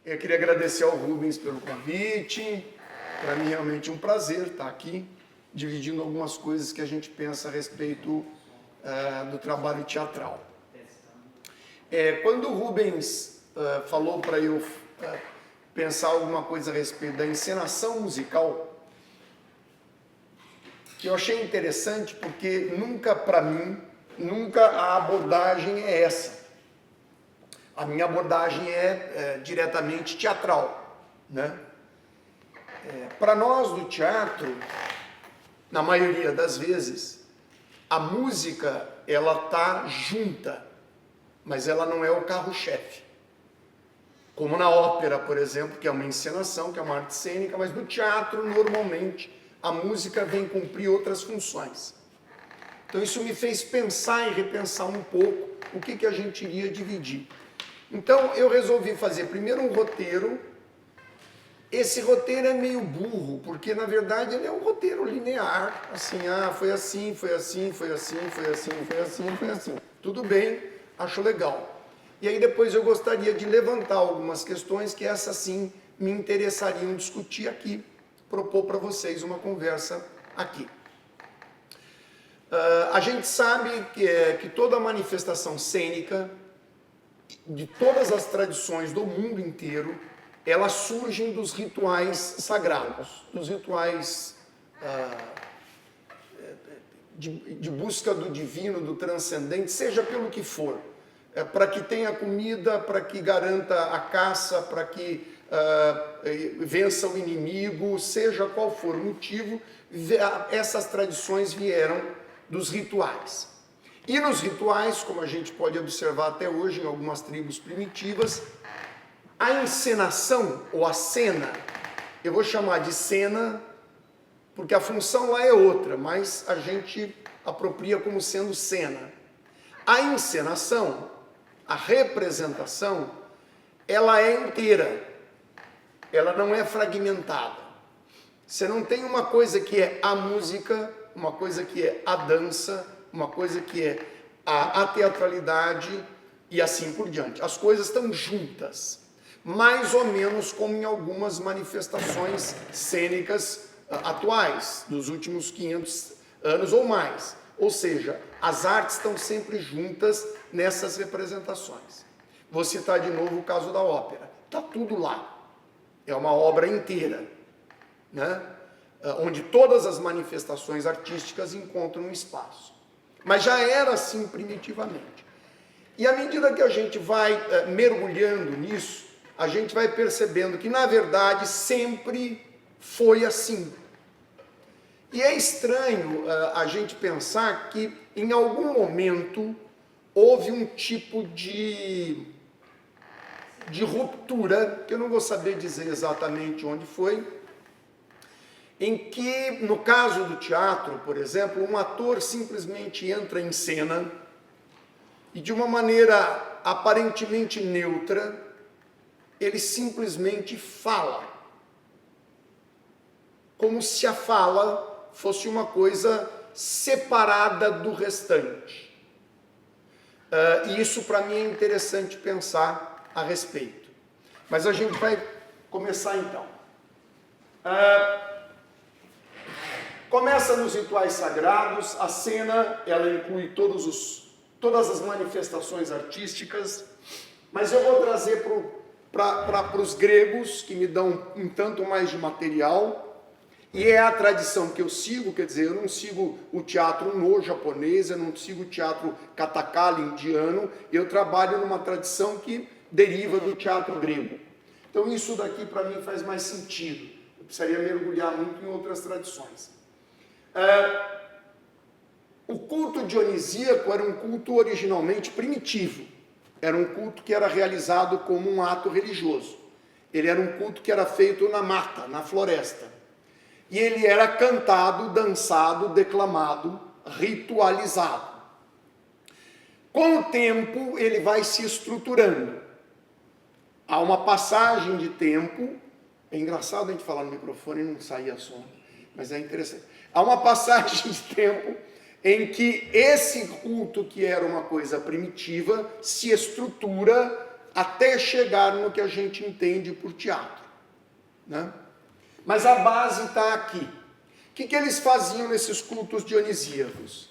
Eu queria agradecer ao Rubens pelo convite. Para mim, realmente um prazer estar aqui, dividindo algumas coisas que a gente pensa a respeito do trabalho teatral. Quando o Rubens falou para eu pensar alguma coisa a respeito da encenação musical, que eu achei interessante, porque nunca, para mim, a abordagem é essa. A minha abordagem é diretamente teatral, né? Para nós do teatro, na maioria das vezes, a música ela está junta, mas ela não é o carro-chefe. Como na ópera, por exemplo, que é uma encenação, que é uma arte cênica, mas no teatro, normalmente, a música vem cumprir outras funções. Então isso me fez pensar e repensar um pouco o que a gente iria dividir. Então eu resolvi fazer primeiro um roteiro. Esse roteiro é meio burro, porque na verdade ele é um roteiro linear, assim, foi assim, foi assim, foi assim, foi assim, foi assim, foi assim. Tudo bem, acho legal. E aí depois eu gostaria de levantar algumas questões que essas sim me interessariam discutir aqui, propor para vocês uma conversa aqui. A gente sabe que toda manifestação cênica, de todas as tradições do mundo inteiro, elas surgem dos rituais sagrados, dos rituais de busca do divino, do transcendente, seja pelo que for. Para que tenha comida, para que garanta a caça, para que vença o inimigo, seja qual for o motivo, essas tradições vieram dos rituais. E nos rituais, como a gente pode observar até hoje em algumas tribos primitivas, a encenação, ou a cena, eu vou chamar de cena, porque a função lá é outra, mas a gente apropria como sendo cena. A encenação, a representação, ela é inteira, ela não é fragmentada. Você não tem uma coisa que é a música, uma coisa que é a dança, uma coisa que é a teatralidade e assim por diante. As coisas estão juntas, mais ou menos como em algumas manifestações cênicas atuais, dos últimos 500 anos ou mais. Ou seja, as artes estão sempre juntas nessas representações. Vou citar de novo o caso da ópera. Está tudo lá. É uma obra inteira, né? Onde todas as manifestações artísticas encontram um espaço. Mas já era assim primitivamente. E à medida que a gente vai mergulhando nisso, a gente vai percebendo que, na verdade, sempre foi assim. E é estranho a gente pensar que, em algum momento, houve um tipo de ruptura, que eu não vou saber dizer exatamente onde foi, em que, no caso do teatro, por exemplo, um ator simplesmente entra em cena e, de uma maneira aparentemente neutra, ele simplesmente fala, como se a fala fosse uma coisa separada do restante. E isso para mim é interessante pensar a respeito. Mas a gente vai começar então. Começa nos rituais sagrados. A cena, ela inclui todas as manifestações artísticas, mas eu vou trazer para os gregos, que me dão um tanto mais de material, e é a tradição que eu sigo, quer dizer, eu não sigo o teatro no japonês, eu não sigo o teatro katakali indiano, eu trabalho numa tradição que deriva do teatro grego. Então isso daqui para mim faz mais sentido, eu precisaria mergulhar muito em outras tradições. O culto dionisíaco era um culto originalmente primitivo, era um culto que era realizado como um ato religioso, ele era um culto que era feito na mata, na floresta. E ele era cantado, dançado, declamado, ritualizado. Com o tempo, ele vai se estruturando. Há uma passagem de tempo. É engraçado a gente falar no microfone e não sair som, mas é interessante. Há uma passagem de tempo em que esse culto, que era uma coisa primitiva, se estrutura até chegar no que a gente entende por teatro, né? Mas a base está aqui. O que eles faziam nesses cultos dionisíacos?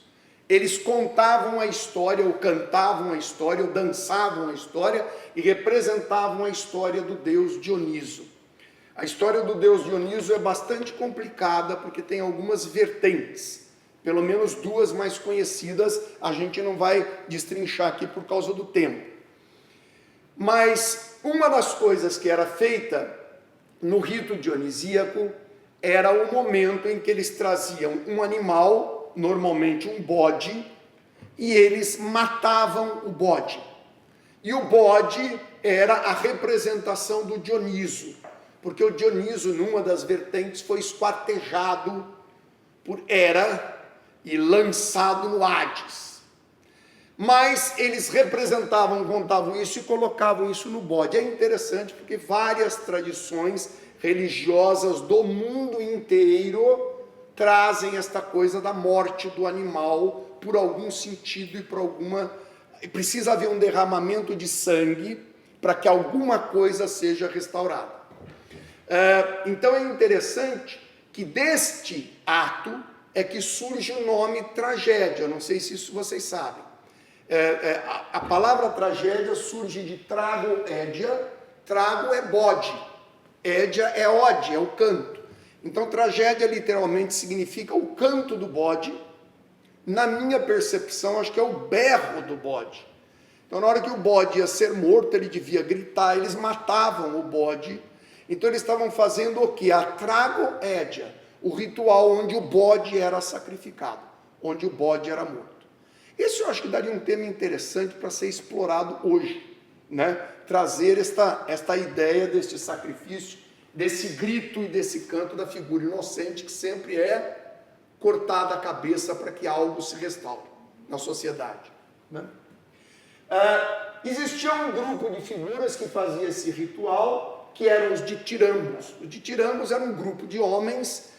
Eles contavam a história, ou cantavam a história, ou dançavam a história, e representavam a história do deus Dioniso. A história do deus Dioniso é bastante complicada, porque tem algumas vertentes, pelo menos duas mais conhecidas, a gente não vai destrinchar aqui por causa do tempo. Mas uma das coisas que era feita no rito dionisíaco era o momento em que eles traziam um animal, normalmente um bode, e eles matavam o bode. E o bode era a representação do Dioniso, porque o Dioniso, numa das vertentes, foi esquartejado por Hera e lançado no Hades. Mas eles representavam, contavam isso e colocavam isso no bode. É interessante porque várias tradições religiosas do mundo inteiro trazem esta coisa da morte do animal por algum sentido e por alguma... Precisa haver um derramamento de sangue para que alguma coisa seja restaurada. Então é interessante que deste ato é que surge o nome tragédia. Não sei se isso vocês sabem. A palavra tragédia surge de trago, édia. Trago é bode, édia é ode, é o canto. Então tragédia literalmente significa o canto do bode. Na minha percepção, acho que é o berro do bode. Então na hora que o bode ia ser morto, ele devia gritar, eles matavam o bode. Então eles estavam fazendo o que? A trago édia, o ritual onde o bode era sacrificado, onde o bode era morto. Esse eu acho que daria um tema interessante para ser explorado hoje, né? Trazer esta ideia deste sacrifício, desse grito e desse canto da figura inocente que sempre é cortada a cabeça para que algo se restaure na sociedade, né? Existia um grupo de figuras que fazia esse ritual, que eram os ditirambos. Os ditirambos eram um grupo de homens,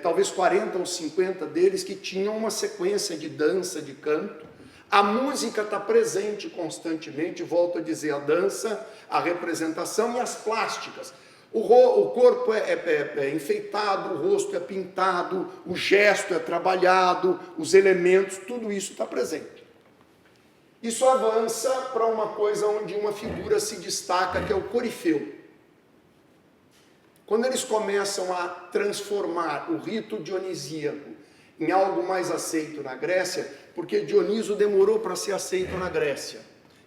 talvez 40 ou 50 deles, que tinham uma sequência de dança, de canto. A música está presente constantemente, volto a dizer, a dança, a representação e as plásticas. O corpo é enfeitado, o rosto é pintado, o gesto é trabalhado, os elementos, tudo isso está presente. Isso avança para uma coisa onde uma figura se destaca, que é o corifeu. Quando eles começam a transformar o rito dionisíaco em algo mais aceito na Grécia, porque Dioniso demorou para ser aceito na Grécia.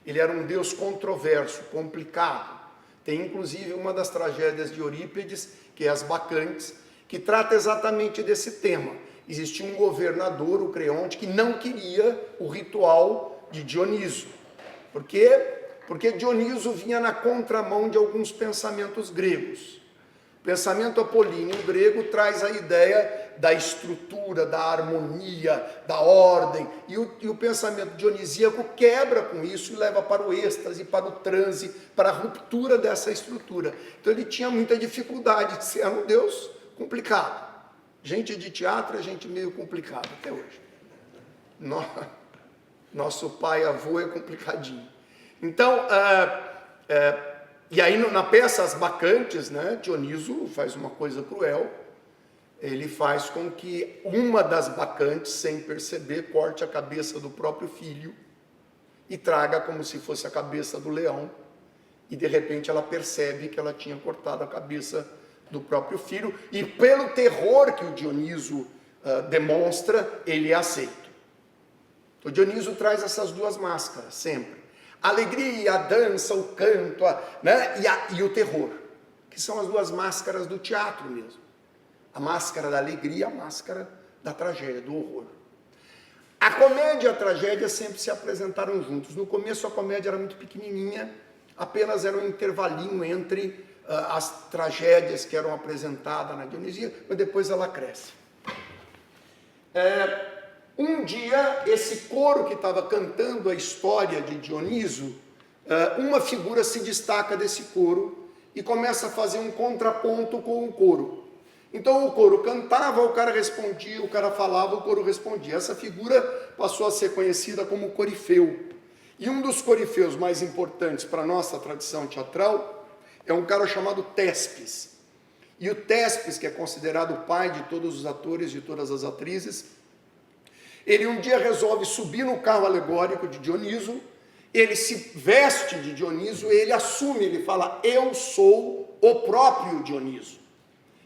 Ele era um deus controverso, complicado. Tem inclusive uma das tragédias de Eurípides, que é as Bacantes, que trata exatamente desse tema. Existia um governador, o Creonte, que não queria o ritual de Dioniso. Por quê? Porque Dioniso vinha na contramão de alguns pensamentos gregos. O pensamento apolíneo grego traz a ideia da estrutura, da harmonia, da ordem, e o pensamento dionisíaco quebra com isso e leva para o êxtase, para o transe, para a ruptura dessa estrutura. Então ele tinha muita dificuldade de ser um deus complicado. Gente de teatro é gente meio complicada até hoje. Nosso pai, avô é complicadinho. Então, e aí na peça As Bacantes, né, Dioniso faz uma coisa cruel. Ele faz com que uma das bacantes, sem perceber, corte a cabeça do próprio filho e traga como se fosse a cabeça do leão. E de repente ela percebe que ela tinha cortado a cabeça do próprio filho, e pelo terror que o Dioniso demonstra, ele é aceito. O Dioniso traz essas duas máscaras, sempre. A alegria, a dança, o canto, né? e o terror, que são as duas máscaras do teatro mesmo. A máscara da alegria, a máscara da tragédia, do horror. A comédia e a tragédia sempre se apresentaram juntos. No começo a comédia era muito pequenininha, apenas era um intervalinho entre as tragédias que eram apresentadas na Dionisia, mas depois ela cresce. Um dia, esse coro que estava cantando a história de Dioniso, uma figura se destaca desse coro e começa a fazer um contraponto com o coro. Então o coro cantava, o cara respondia, o cara falava, o coro respondia. Essa figura passou a ser conhecida como corifeu. E um dos corifeus mais importantes para a nossa tradição teatral é um cara chamado Tespes. E o Tespes, que é considerado o pai de todos os atores, de todas as atrizes, ele um dia resolve subir no carro alegórico de Dioniso, ele se veste de Dioniso, ele assume, ele fala, eu sou o próprio Dioniso.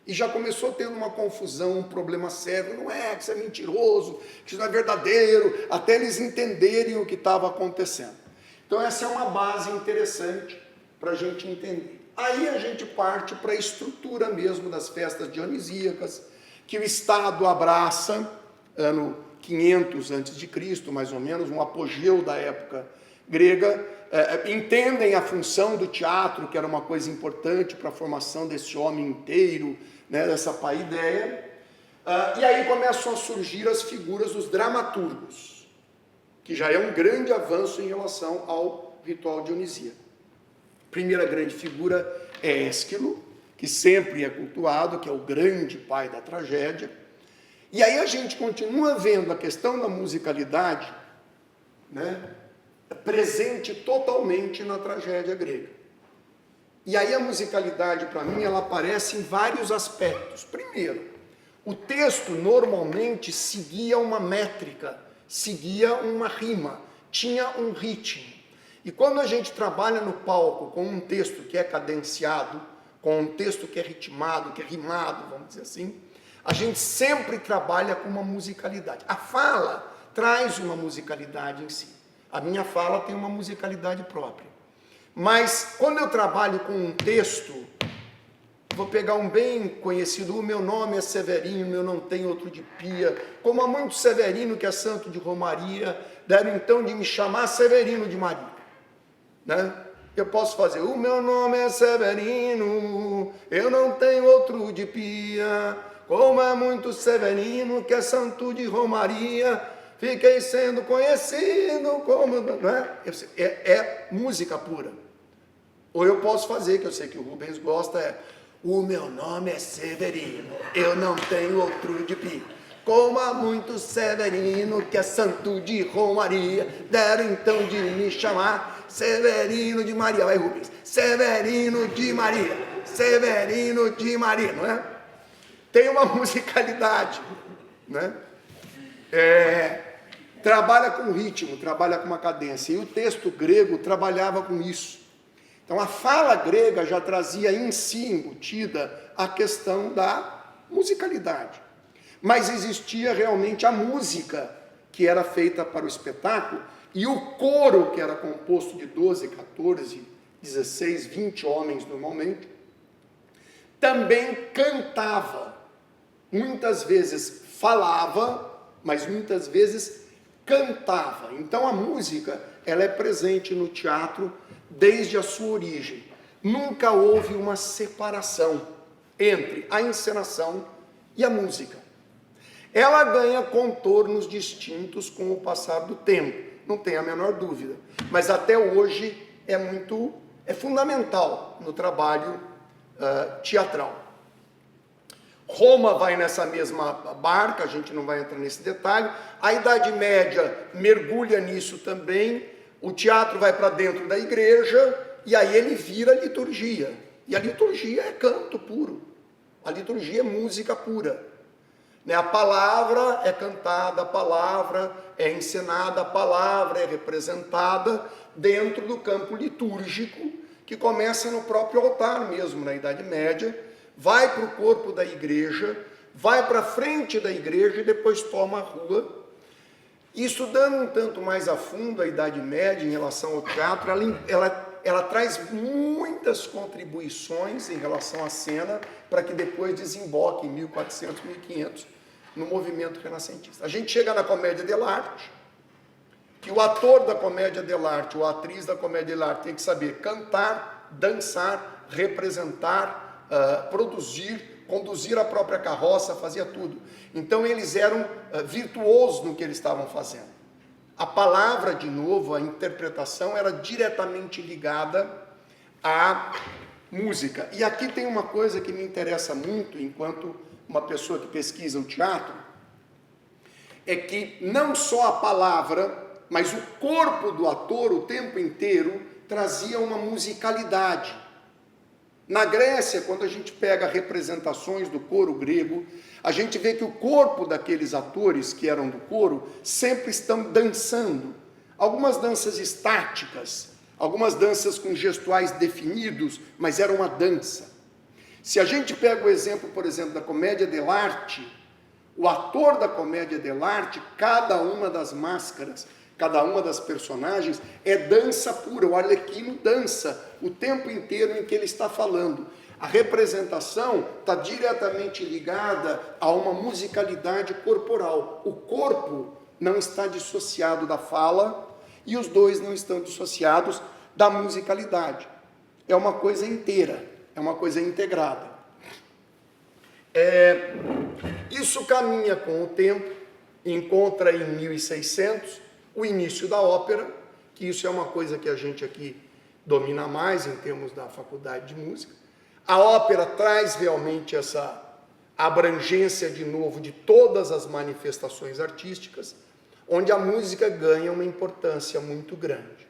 E já começou a ter uma confusão, um problema sério, não é, que isso é mentiroso, que isso não é verdadeiro, até eles entenderem o que estava acontecendo. Então essa é uma base interessante para a gente entender. Aí a gente parte para a estrutura mesmo das festas dionisíacas, que o Estado abraça, ano 500 a.C., mais ou menos, um apogeu da época grega, entendem a função do teatro, que era uma coisa importante para a formação desse homem inteiro, né, dessa paideia, e aí começam a surgir as figuras dos dramaturgos, que já é um grande avanço em relação ao ritual dionisíaco. Primeira grande figura é Ésquilo, que sempre é cultuado, que é o grande pai da tragédia. E aí a gente continua vendo a questão da musicalidade, né, presente totalmente na tragédia grega. E aí a musicalidade, para mim, ela aparece em vários aspectos. Primeiro, o texto normalmente seguia uma métrica, seguia uma rima, tinha um ritmo. E quando a gente trabalha no palco com um texto que é cadenciado, com um texto que é ritmado, que é rimado, vamos dizer assim, a gente sempre trabalha com uma musicalidade. A fala traz uma musicalidade em si. A minha fala tem uma musicalidade própria. Mas quando eu trabalho com um texto, vou pegar um bem conhecido, o meu nome é Severino, eu não tenho outro de pia, como há muito Severino que é santo de Romaria, deram então de me chamar Severino de Maria. Né? Eu posso fazer, o meu nome é Severino, eu não tenho outro de pia, como é muito Severino, que é santo de Romaria, fiquei sendo conhecido como... Né? É música pura. Ou eu posso fazer, que eu sei que o Rubens gosta, o meu nome é Severino, eu não tenho outro de pia. Como há muito Severino, que é santo de Romaria, deram então de me chamar Severino de Maria. Vai, Rubens. Severino de Maria. Severino de Maria, não é? Tem uma musicalidade, né? Trabalha com ritmo, trabalha com uma cadência. E o texto grego trabalhava com isso. Então a fala grega já trazia em si embutida a questão da musicalidade. Mas existia realmente a música que era feita para o espetáculo e o coro, que era composto de 12, 14, 16, 20 homens normalmente, também cantava. Muitas vezes falava, mas muitas vezes cantava. Então a música, ela é presente no teatro desde a sua origem. Nunca houve uma separação entre a encenação e a música. Ela ganha contornos distintos com o passar do tempo, não tem a menor dúvida. Mas até hoje é fundamental no trabalho teatral. Roma vai nessa mesma barca, a gente não vai entrar nesse detalhe. A Idade Média mergulha nisso também. O teatro vai para dentro da igreja e aí ele vira liturgia. E a liturgia é canto puro. A liturgia é música pura. A palavra é cantada, a palavra é encenada, a palavra é representada dentro do campo litúrgico, que começa no próprio altar mesmo, na Idade Média, vai para o corpo da igreja, vai para a frente da igreja e depois toma a rua. E estudando um tanto mais a fundo a Idade Média em relação ao teatro, ela traz muitas contribuições em relação à cena para que depois desemboque em 1400, 1500 no movimento renascentista. A gente chega na comédia dell'arte, que o ator da comédia dell'arte, ou a atriz da comédia dell'arte tem que saber cantar, dançar, representar, produzir, conduzir a própria carroça, fazia tudo. Então eles eram virtuosos no que eles estavam fazendo. A palavra, de novo, a interpretação era diretamente ligada à música. E aqui tem uma coisa que me interessa muito, enquanto uma pessoa que pesquisa o teatro, é que não só a palavra, mas o corpo do ator o tempo inteiro trazia uma musicalidade. Na Grécia, quando a gente pega representações do coro grego, a gente vê que o corpo daqueles atores que eram do coro sempre estão dançando. Algumas danças estáticas, algumas danças com gestuais definidos, mas era uma dança. Se a gente pega o exemplo, por exemplo, da comédia dell'arte, o ator da comédia dell'arte, cada uma das máscaras, cada uma das personagens é dança pura. O Arlequino dança o tempo inteiro em que ele está falando. A representação está diretamente ligada a uma musicalidade corporal. O corpo não está dissociado da fala e os dois não estão dissociados da musicalidade. É uma coisa inteira, é uma coisa integrada. Isso caminha com o tempo, encontra em 1600 o início da ópera, que isso é uma coisa que a gente aqui domina mais em termos da faculdade de música. A ópera traz realmente essa abrangência de novo de todas as manifestações artísticas, onde a música ganha uma importância muito grande.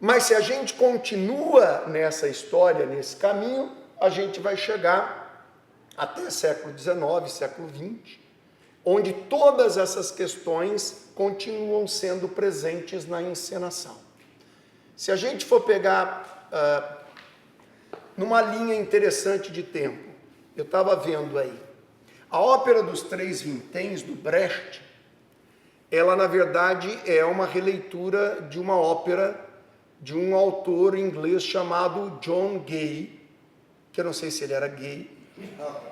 Mas se a gente continua nessa história, nesse caminho, a gente vai chegar até século XIX, século XX, onde todas essas questões continuam sendo presentes na encenação. Se a gente for pegar numa linha interessante de tempo, eu estava vendo aí, a Ópera dos Três Vinténs, do Brecht, ela na verdade é uma releitura de uma ópera de um autor inglês chamado John Gay, que eu não sei se ele era gay,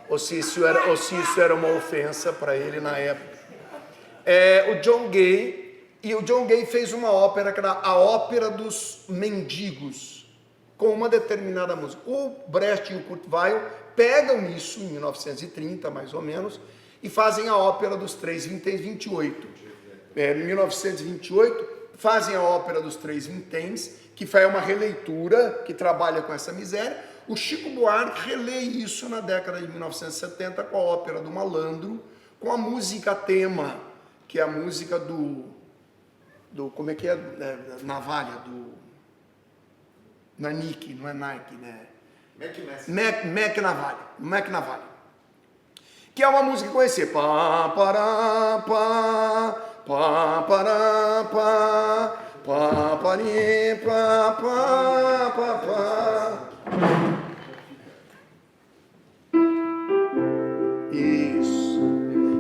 ou se isso era uma ofensa para ele na época. O John Gay fez uma ópera que era a Ópera dos Mendigos, com uma determinada música. O Brecht e o Kurt Weill pegam isso em 1930, mais ou menos, e fazem a Ópera dos Três Vinténs, 28. Em 1928, fazem a Ópera dos Três Vinténs, que foi uma releitura que trabalha com essa miséria. O Chico Buarque relê isso na década de 1970 com a Ópera do Malandro, com a música tema, que é a música do como é que é? Navalha, não é Nick, não é Nike, né? Mac Navalha. Que é uma música conhecida. Pá, pará, pá, pá, pará, pá, pá, pari, pá, pá, pá, pá. Isso.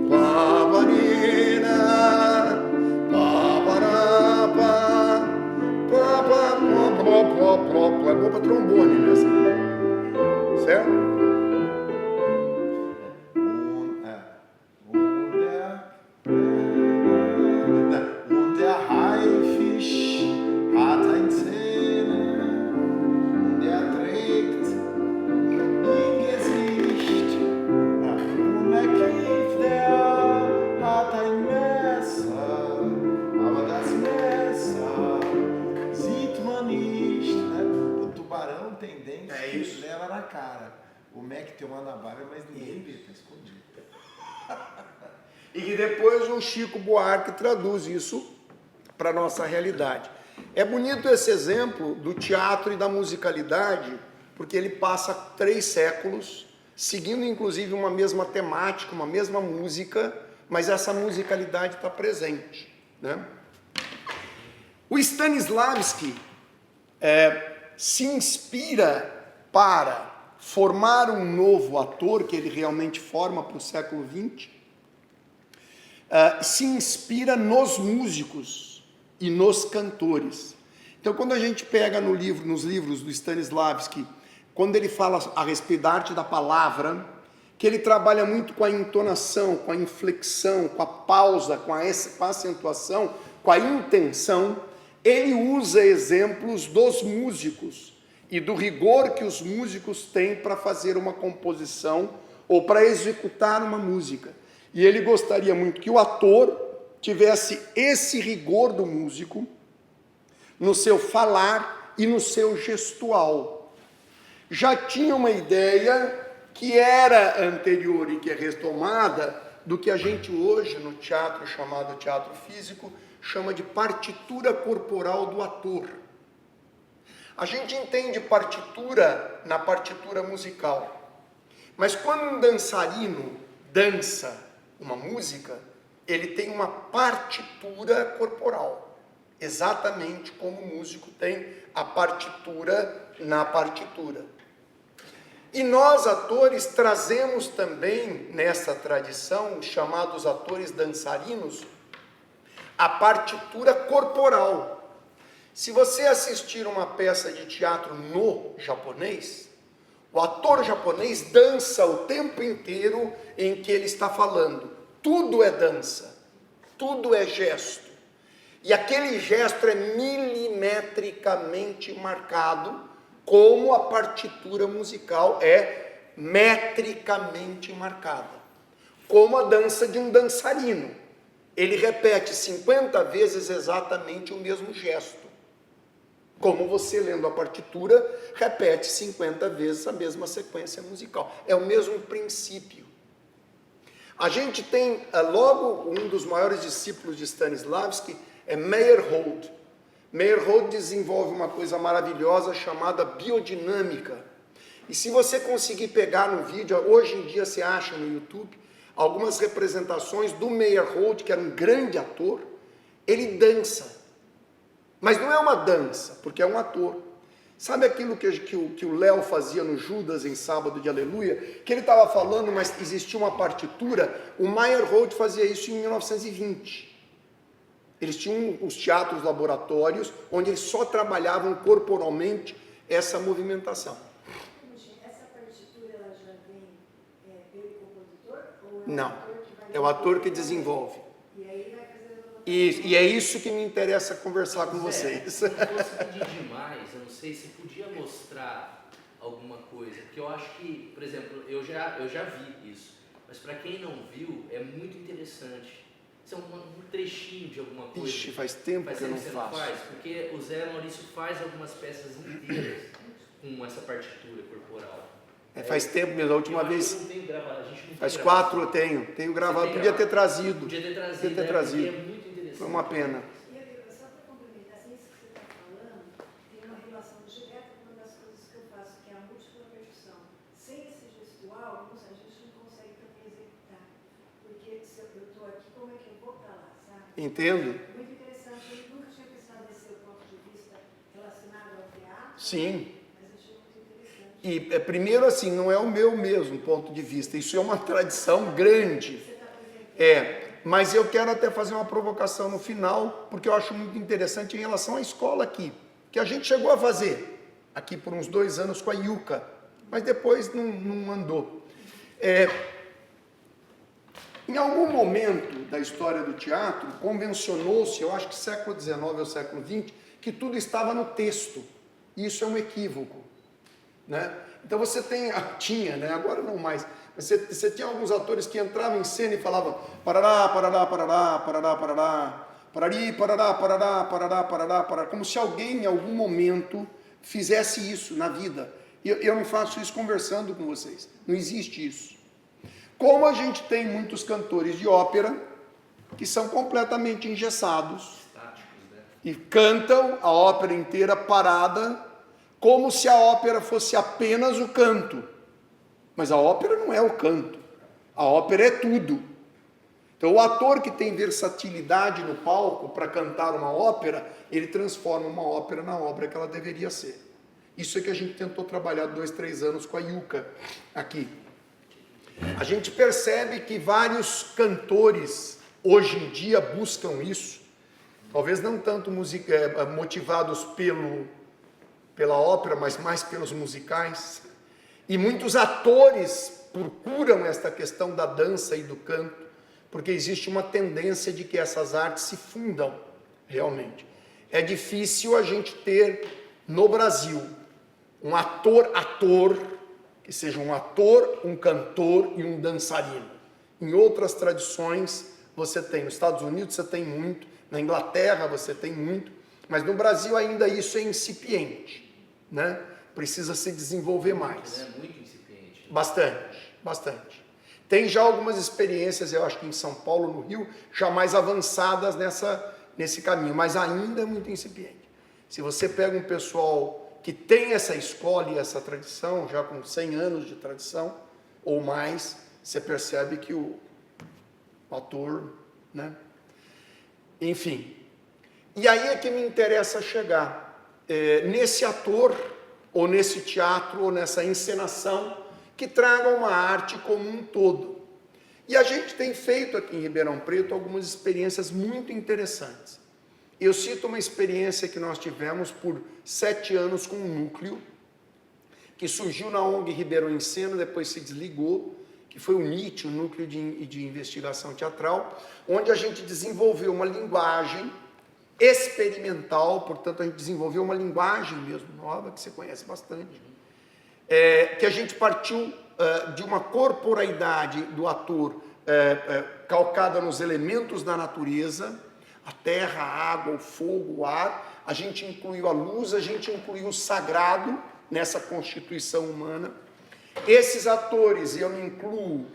Pá, parina, pá, pará, pá, pá, pá, pá, é bom para trombone, né? Certo? O Mac tem uma navalha, mas ninguém vê, está escondido. E que depois o Chico Buarque traduz isso para a nossa realidade. É bonito esse exemplo do teatro e da musicalidade, porque ele passa 3 séculos, seguindo inclusive uma mesma temática, uma mesma música, mas essa musicalidade está presente, né? O Stanislavski se inspira para formar um novo ator, que ele realmente forma para o século XX, se inspira nos músicos e nos cantores. Então, quando a gente pega nos livros do Stanislavski, quando ele fala a respeito da arte da palavra, que ele trabalha muito com a entonação, com a inflexão, com a pausa, com a acentuação, com a intenção, ele usa exemplos dos músicos e do rigor que os músicos têm para fazer uma composição ou para executar uma música. E ele gostaria muito que o ator tivesse esse rigor do músico no seu falar e no seu gestual. Já tinha uma ideia que era anterior e que é retomada do que a gente hoje no teatro chamado teatro físico chama de partitura corporal do ator. A gente entende partitura na partitura musical, mas quando um dançarino dança uma música, ele tem uma partitura corporal, exatamente como o músico tem a partitura na partitura. E nós, atores, trazemos também, nessa tradição, chamados atores dançarinos, a partitura corporal. Se você assistir uma peça de teatro no japonês, o ator japonês dança o tempo inteiro em que ele está falando. Tudo é dança, tudo é gesto. E aquele gesto é milimetricamente marcado, como a partitura musical é metricamente marcada. Como a dança de um dançarino. Ele repete 50 vezes exatamente o mesmo gesto. Como você, lendo a partitura, repete 50 vezes a mesma sequência musical. É o mesmo princípio. A gente tem, logo, um dos maiores discípulos de Stanislavski é Meyerhold. Meyerhold desenvolve uma coisa maravilhosa chamada biodinâmica. E se você conseguir pegar no vídeo, hoje em dia você acha no YouTube, algumas representações do Meyerhold, que era um grande ator, ele dança. Mas não é uma dança, porque é um ator. Sabe aquilo que o Léo fazia no Judas em Sábado de Aleluia? Que ele estava falando, mas existia uma partitura. O Meyerhold fazia isso em 1920. Eles tinham os teatros laboratórios, onde eles só trabalhavam corporalmente essa movimentação. Essa partitura ela já vem pelo compositor? Ou Não, é o ator que desenvolve. E aí vai fazer E é isso que me interessa conversar com vocês. Se não fosse pedir demais, eu não sei se podia mostrar alguma coisa, porque eu acho que, por exemplo, eu já vi isso, mas para quem não viu, é muito interessante. Isso é um trechinho de alguma coisa. Ixi, faz tempo que eu não você faço. faz, porque o Zé Maurício faz algumas peças inteiras com essa partitura corporal. Faz tempo mesmo, a última vez. Eu não tenho gravado, a gente não Faz tem 4 gravado. eu tenho gravado. Tem Podia ter gravado? trazido. Podia ter trazido, Podia ter né? trazido. Porque é muito interessante. Foi uma pena. Só para complementar, assim, isso que você está falando tem uma relação direta com uma das coisas que eu faço, que é a múltipla percussão. Sem esse gestual, a gente não consegue também executar. Porque se eu estou aqui, como é que eu vou para lá, sabe? Entendo? Muito interessante, eu nunca tinha pensado nesse ponto de vista relacionado ao teatro. Sim. Mas achei muito interessante. E primeiro assim, não é o meu mesmo ponto de vista. Isso é uma tradição grande. Você está apresentando. Mas eu quero até fazer uma provocação no final, porque eu acho muito interessante em relação à escola aqui, que a gente chegou a fazer aqui por uns 2 anos com a Yuka, mas depois não andou. Em algum momento da história do teatro, convencionou-se, eu acho que século XIX ou século XX, que tudo estava no texto. E isso é um equívoco, né? Então você tinha, né? Agora não mais, mas você tinha alguns atores que entravam em cena e falavam parará, parará, parará, parará, parará, parari, parará, parará, parará, parará, parará, como se alguém em algum momento fizesse isso na vida. Eu não faço isso conversando com vocês, não existe isso. Como a gente tem muitos cantores de ópera que são completamente engessados, Estáticos, né? e cantam a ópera inteira parada, como se a ópera fosse apenas o canto. Mas a ópera não é o canto, a ópera é tudo. Então o ator que tem versatilidade no palco para cantar uma ópera, ele transforma uma ópera na obra que ela deveria ser. Isso é que a gente tentou trabalhar 2, 3 anos com a Yuka aqui. A gente percebe que vários cantores hoje em dia buscam isso, talvez não tanto motivados pela ópera, mas mais pelos musicais. E muitos atores procuram esta questão da dança e do canto, porque existe uma tendência de que essas artes se fundam realmente. É difícil a gente ter no Brasil um ator, que seja um ator, um cantor e um dançarino. Em outras tradições você tem, nos Estados Unidos você tem muito, na Inglaterra você tem muito, mas no Brasil ainda isso é incipiente, né? Precisa se desenvolver mais. É muito incipiente. Bastante, bastante. Tem já algumas experiências, eu acho que em São Paulo, no Rio, já mais avançadas nesse caminho, mas ainda é muito incipiente. Se você pega um pessoal que tem essa escola e essa tradição, já com 100 anos de tradição ou mais, você percebe que o ator, né? Enfim. E aí é que me interessa chegar. Nesse ator, ou nesse teatro, ou nessa encenação, que traga uma arte como um todo. E a gente tem feito aqui em Ribeirão Preto algumas experiências muito interessantes. Eu cito uma experiência que nós tivemos por 7 anos com um núcleo, que surgiu na ONG Ribeirão Encena, depois se desligou, que foi o NIT, o Núcleo de Investigação Teatral, onde a gente desenvolveu uma linguagem experimental, portanto a gente desenvolveu uma linguagem mesmo nova, que você conhece bastante, que a gente partiu de uma corporeidade do ator calcada nos elementos da natureza, a terra, a água, o fogo, o ar, a gente incluiu a luz, a gente incluiu o sagrado nessa constituição humana. Esses atores, e eu me incluo,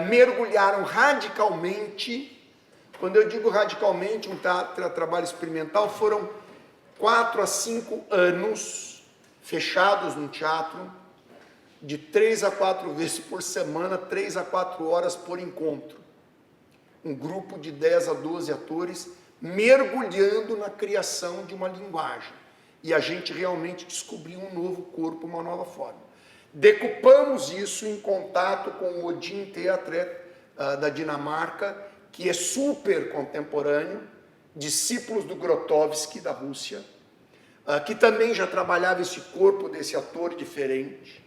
mergulharam radicalmente. Quando eu digo radicalmente, um trabalho experimental, foram 4 a 5 anos fechados num teatro, de 3 a 4 vezes por semana, 3 a 4 horas por encontro. Um grupo de 10 a 12 atores mergulhando na criação de uma linguagem. E a gente realmente descobriu um novo corpo, uma nova forma. Decupamos isso em contato com o Odin Teatret da Dinamarca, que é super contemporâneo, discípulos do Grotowski da Rússia, que também já trabalhava esse corpo desse ator diferente.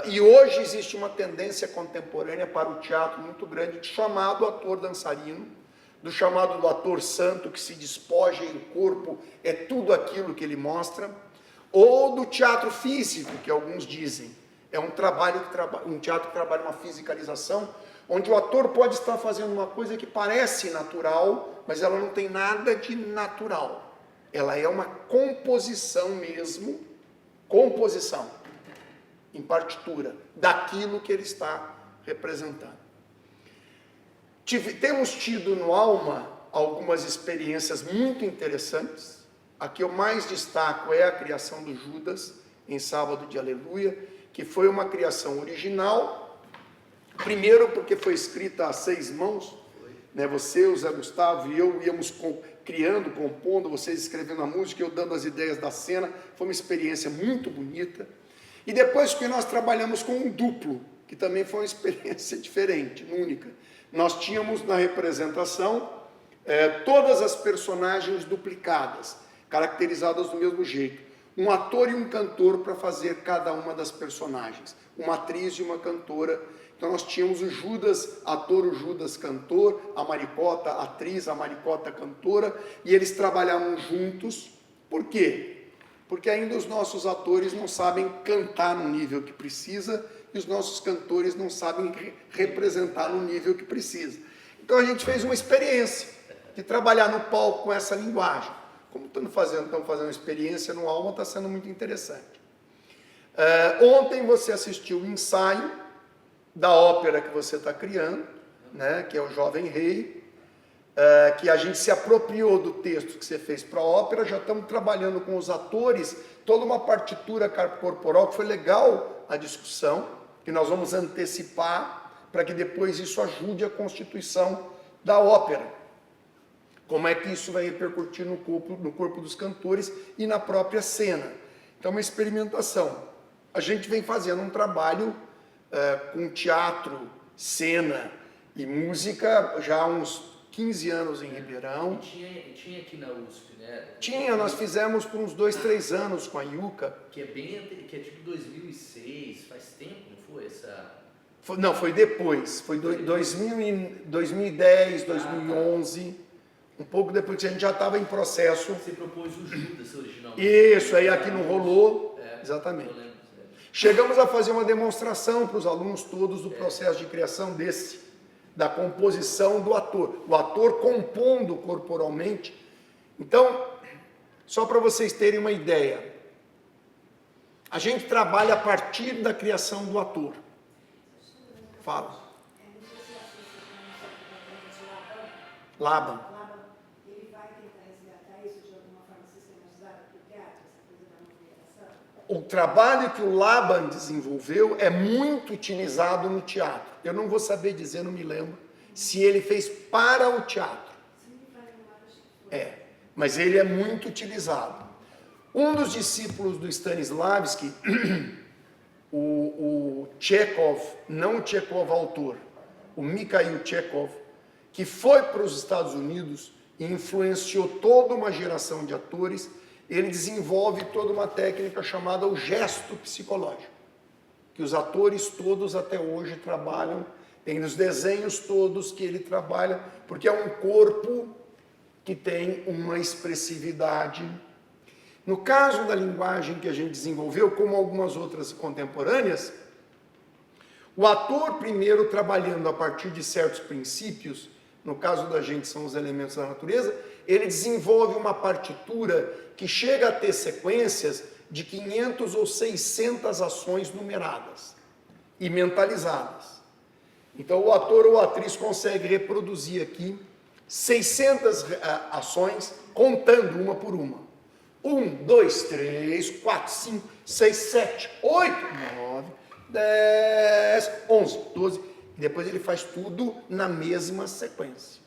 E hoje existe uma tendência contemporânea para o teatro muito grande, chamado ator dançarino, do chamado do ator santo, que se despoja e o corpo é tudo aquilo que ele mostra, ou do teatro físico, que alguns dizem. É um teatro que trabalha uma fisicalização, onde o ator pode estar fazendo uma coisa que parece natural, mas ela não tem nada de natural. Ela é uma composição mesmo, composição, em partitura, daquilo que ele está representando. Temos tido no Alma algumas experiências muito interessantes. A que eu mais destaco é a criação do Judas, em Sábado de Aleluia, que foi uma criação original, primeiro porque foi escrita a 6 mãos, né? Você, o Zé Gustavo e eu íamos criando, compondo, vocês escrevendo a música, eu dando as ideias da cena, foi uma experiência muito bonita. E depois que nós trabalhamos com um duplo, que também foi uma experiência diferente, única. Nós tínhamos na representação todas as personagens duplicadas, caracterizadas do mesmo jeito. Um ator e um cantor para fazer cada uma das personagens. Uma atriz e uma cantora. Então nós tínhamos o Judas, ator, o Judas, cantor, a Maricota, atriz, a Maricota, cantora, e eles trabalhavam juntos. Por quê? Porque ainda os nossos atores não sabem cantar no nível que precisa, e os nossos cantores não sabem representar no nível que precisa. Então a gente fez uma experiência de trabalhar no palco com essa linguagem. Como estamos fazendo uma experiência no Alma, está sendo muito interessante. Ontem você assistiu o ensaio da ópera que você está criando, né, que é o Jovem Rei, que a gente se apropriou do texto que você fez para a ópera, já estamos trabalhando com os atores, toda uma partitura corporal, que foi legal a discussão, que nós vamos antecipar, para que depois isso ajude a constituição da ópera. Como é que isso vai repercutir no corpo dos cantores e na própria cena. Então, uma experimentação. A gente vem fazendo um trabalho com teatro, cena e música já há uns 15 anos em Ribeirão. E tinha aqui na USP, né? Tinha, nós fizemos por uns 2, 3 anos com a Yuka. Que é tipo 2006, faz tempo, não foi essa... Não, foi depois, foi 2010, 2011... Um pouco depois que a gente já estava em processo. Você propôs o Judas originalmente. Isso, aí aqui não rolou. Exatamente. Eu lembro. Chegamos a fazer uma demonstração para os alunos todos do processo de criação da composição do ator. O ator compondo corporalmente. Então, só para vocês terem uma ideia, a gente trabalha a partir da criação do ator. Fala. Laban. Ele vai o trabalho que o Laban desenvolveu é muito utilizado no teatro. Eu não vou saber dizer, não me lembro, se ele fez para o teatro. Mas ele é muito utilizado. Um dos discípulos do Stanislavski, o Chekhov, não o Chekhov autor, o Mikhail Chekhov, que foi para os Estados Unidos e influenciou toda uma geração de atores, ele desenvolve toda uma técnica chamada o gesto psicológico, que os atores todos até hoje trabalham, tem nos desenhos todos que ele trabalha, porque é um corpo que tem uma expressividade. No caso da linguagem que a gente desenvolveu, como algumas outras contemporâneas, o ator primeiro trabalhando a partir de certos princípios, no caso da gente são os elementos da natureza, ele desenvolve uma partitura que chega a ter sequências de 500 ou 600 ações numeradas e mentalizadas. Então o ator ou a atriz consegue reproduzir aqui 600 ações, contando uma por uma. 1, 2, 3, 4, 5, 6, 7, 8, 9, 10, 11, 12. E depois ele faz tudo na mesma sequência.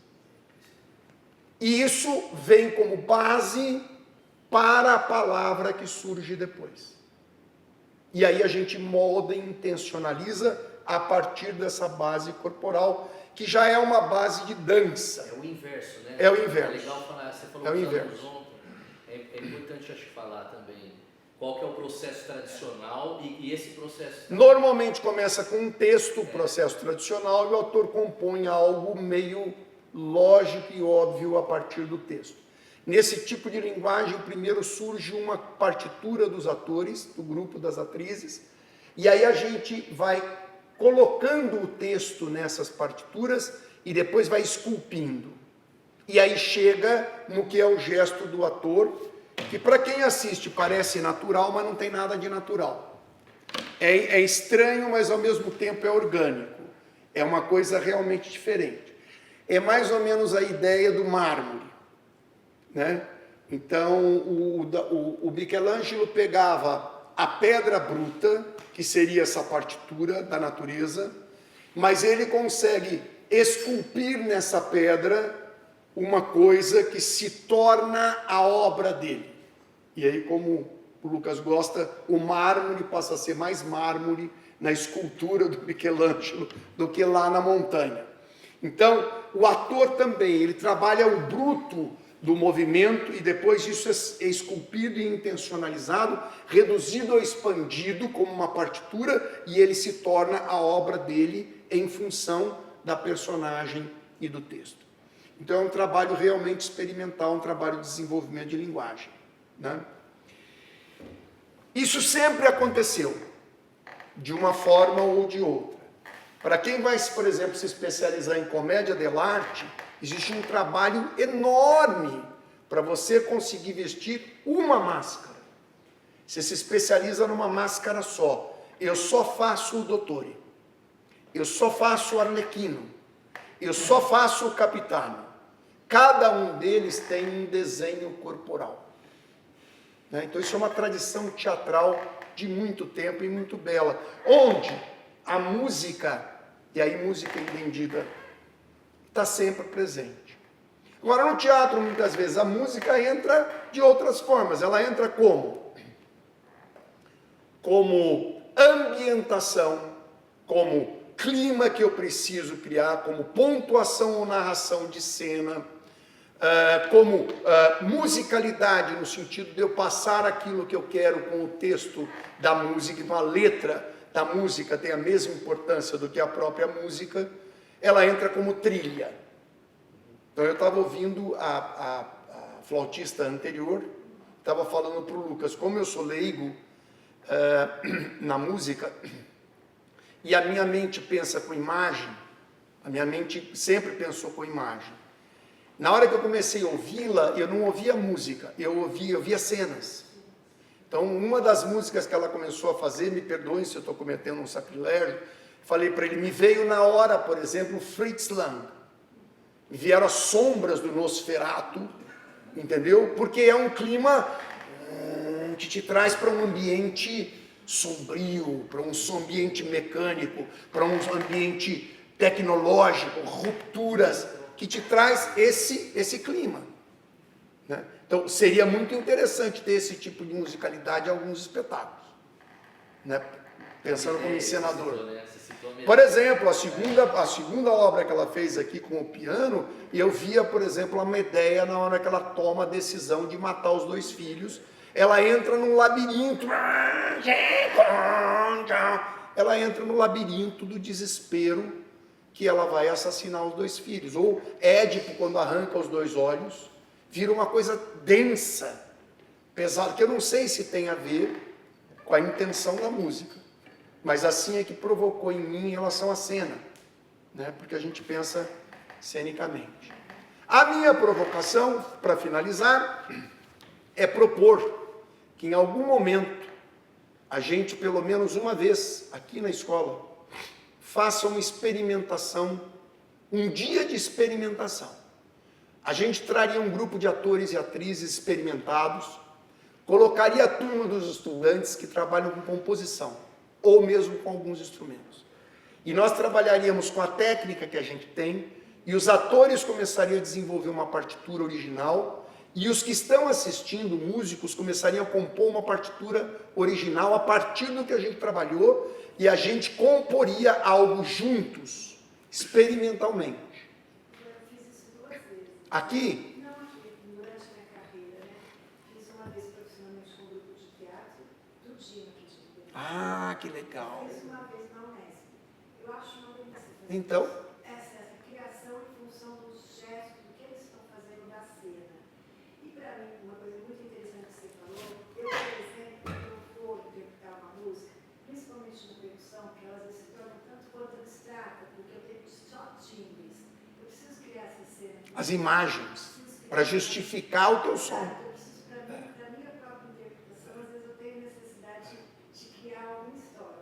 E isso vem como base para a palavra que surge depois. E aí a gente molda e intencionaliza a partir dessa base corporal, que já é uma base de dança. É o inverso, né? É o inverso. É legal falar, você falou É o dos inverso. anos ontem, é importante acho que falar também qual que é o processo tradicional e esse processo... Normalmente começa com um texto, processo tradicional, e o autor compõe algo meio lógico e óbvio a partir do texto. Nesse tipo de linguagem, primeiro surge uma partitura dos atores, do grupo das atrizes, e aí a gente vai colocando o texto nessas partituras e depois vai esculpindo. E aí chega no que é o gesto do ator, que para quem assiste parece natural, mas não tem nada de natural. É estranho, mas ao mesmo tempo é orgânico. É uma coisa realmente diferente. É mais ou menos a ideia do mármore, né? Então, o Michelangelo pegava a pedra bruta, que seria essa partitura da natureza, mas ele consegue esculpir nessa pedra uma coisa que se torna a obra dele. E aí, como o Lucas gosta, o mármore passa a ser mais mármore na escultura do Michelangelo do que lá na montanha. Então, o ator também, ele trabalha o bruto do movimento e depois isso é esculpido e intencionalizado, reduzido ou expandido como uma partitura e ele se torna a obra dele em função da personagem e do texto. Então é um trabalho realmente experimental, um trabalho de desenvolvimento de linguagem, né? Isso sempre aconteceu, de uma forma ou de outra. Para quem vai, por exemplo, se especializar em comédia dell'arte, existe um trabalho enorme para você conseguir vestir uma máscara. Você se especializa numa máscara só. Eu só faço o Dottore. Eu só faço o Arlequino. Eu só faço o Capitano. Cada um deles tem um desenho corporal. Né? Então isso é uma tradição teatral de muito tempo e muito bela. Onde a música, e aí música entendida, está sempre presente. Agora, no teatro, muitas vezes, a música entra de outras formas. Ela entra como? Como ambientação, como clima que eu preciso criar, como pontuação ou narração de cena, como musicalidade, no sentido de eu passar aquilo que eu quero com o texto da música. Então, a letra da música tem a mesma importância do que a própria música. Ela entra como trilha. Então eu estava ouvindo a flautista anterior, estava falando para o Lucas, como eu sou leigo na música, e a minha mente pensa com imagem, a minha mente sempre pensou com imagem. Na hora que eu comecei a ouvi-la, eu não ouvia música, eu ouvia cenas. Então uma das músicas que ela começou a fazer, me perdoem se eu estou cometendo um sacrilégio, falei para ele, me veio na hora, por exemplo, Fritz Lang. Vieram as sombras do Nosferatu, entendeu? Porque é um clima que te traz para um ambiente sombrio, para um ambiente mecânico, para um ambiente tecnológico, rupturas, que te traz esse clima, né? Então, seria muito interessante ter esse tipo de musicalidade em alguns espetáculos, né? Pensando como encenador. Por exemplo, a segunda obra que ela fez aqui com o piano, eu via, por exemplo, a Medeia na hora que ela toma a decisão de matar os 2 filhos. Ela entra num labirinto. Ela entra no labirinto do desespero que ela vai assassinar os 2 filhos. Ou Édipo, quando arranca os 2 olhos, vira uma coisa densa, pesada, que eu não sei se tem a ver com a intenção da música. Mas assim é que provocou em mim em relação à cena, né? Porque a gente pensa cenicamente. A minha provocação, para finalizar, é propor que em algum momento a gente, pelo menos uma vez, aqui na escola, faça uma experimentação, um dia de experimentação. A gente traria um grupo de atores e atrizes experimentados, colocaria a turma dos estudantes que trabalham com composição, ou mesmo com alguns instrumentos. E nós trabalharíamos com a técnica que a gente tem, e os atores começariam a desenvolver uma partitura original, e os que estão assistindo, músicos, começariam a compor uma partitura original a partir do que a gente trabalhou, e a gente comporia algo juntos, experimentalmente. Eu fiz isso 2 vezes. Aqui, Não aqui, durante a minha carreira, né? Fiz uma vez profissionalmente com um grupo de teatro, do Dino aqui de Ribeirão. ah, que legal. Fiz uma vez na Unesp. Eu acho uma delícia fazer Então, essa criação em função dos gestos, do que eles estão fazendo da cena. E para mim, uma coisa muito interessante que você falou, eu, por exemplo, quando eu for interpretar uma música, principalmente na percussão, que elas se tornam tanto quanto abstrata, porque eu tenho só timbres. Eu preciso criar essa cena. as imagens, para justificar o teu som. Eu preciso, para a minha própria interpretação, às vezes eu tenho necessidade de criar alguma história.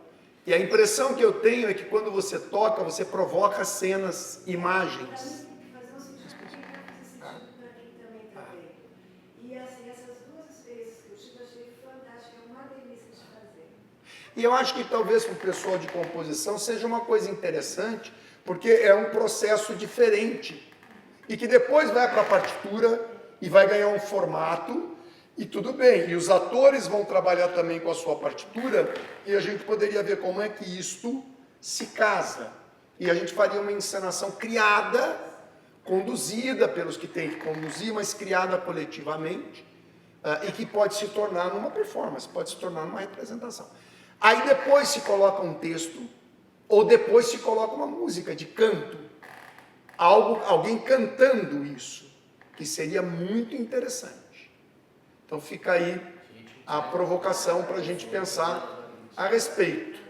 E a impressão que eu tenho é que quando você toca, você provoca cenas, Para imagens. mim tem que fazer um sentido, porque vai fazer sentido para quem também está vendo. E assim, essas 2 experiências que eu tive, eu achei fantástica, é uma delícia de fazer. E eu acho que talvez para o pessoal de composição seja uma coisa interessante, porque é um processo diferente. E que depois vai para a partitura e vai ganhar um formato, e tudo bem. E os atores vão trabalhar também com a sua partitura, e a gente poderia ver como é que isto se casa. E a gente faria uma encenação criada, conduzida pelos que têm que conduzir, mas criada coletivamente, e que pode se tornar numa performance, pode se tornar numa representação. Aí depois se coloca um texto, ou depois se coloca uma música de canto, alguém cantando isso, que seria muito interessante. Então fica aí a provocação para a gente pensar a respeito.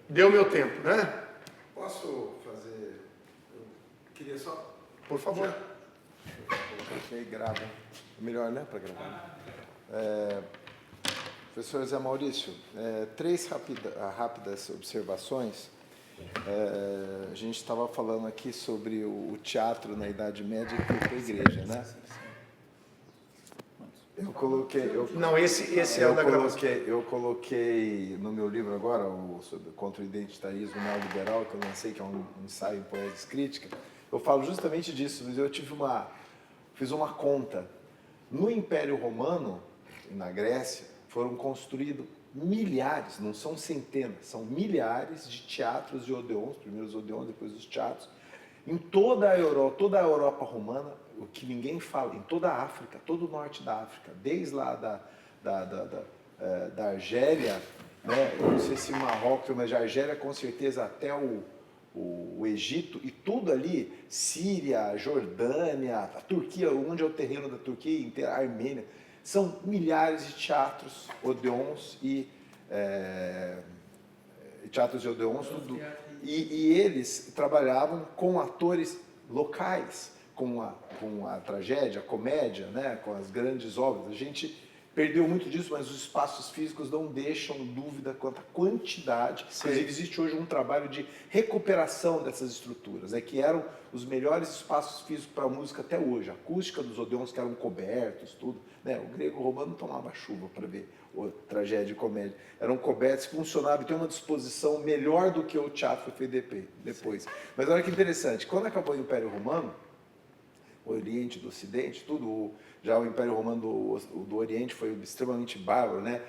Deu meu tempo, né? Posso fazer? Eu queria só. Por favor. Porque grava. Melhor, né? Para gravar. Professor Zé Maurício, 3 rápidas observações. A gente estava falando aqui sobre o teatro na Idade Média e para a igreja, né? Eu coloquei. Não, esse é o da gravação. Eu coloquei no meu livro agora, sobre contra o identitarismo neoliberal, que eu lancei, que é um ensaio em poesia crítica. Eu falo justamente disso, mas eu fiz uma conta. No Império Romano, na Grécia, foram construídos milhares, não são centenas, são milhares de teatros e odeons, primeiro os odeons, depois os teatros, em toda a Europa romana, o que ninguém fala, em toda a África, todo o norte da África, desde lá da Argélia, né, eu não sei se Marrocos, mas a Argélia com certeza até o Egito, e tudo ali, Síria, Jordânia, a Turquia, onde é o terreno da Turquia inteira, a Armênia, são milhares de teatros, odeons e tudo. E eles trabalhavam com atores locais, com a tragédia, a comédia, né, com as grandes obras. A gente perdeu muito disso, mas os espaços físicos não deixam dúvida quanto à quantidade. Inclusive, existe hoje um trabalho de recuperação dessas estruturas, que eram os melhores espaços físicos para a música até hoje. A acústica dos odeons que eram cobertos, tudo. Né? O grego romano tomava chuva para ver tragédia e comédia. Eram cobertos, funcionavam e tem uma disposição melhor do que o teatro foi feito depois. Mas olha que interessante, quando acabou o Império Romano, o Oriente do Ocidente, tudo, já o Império Romano do Oriente foi extremamente bárbaro, né?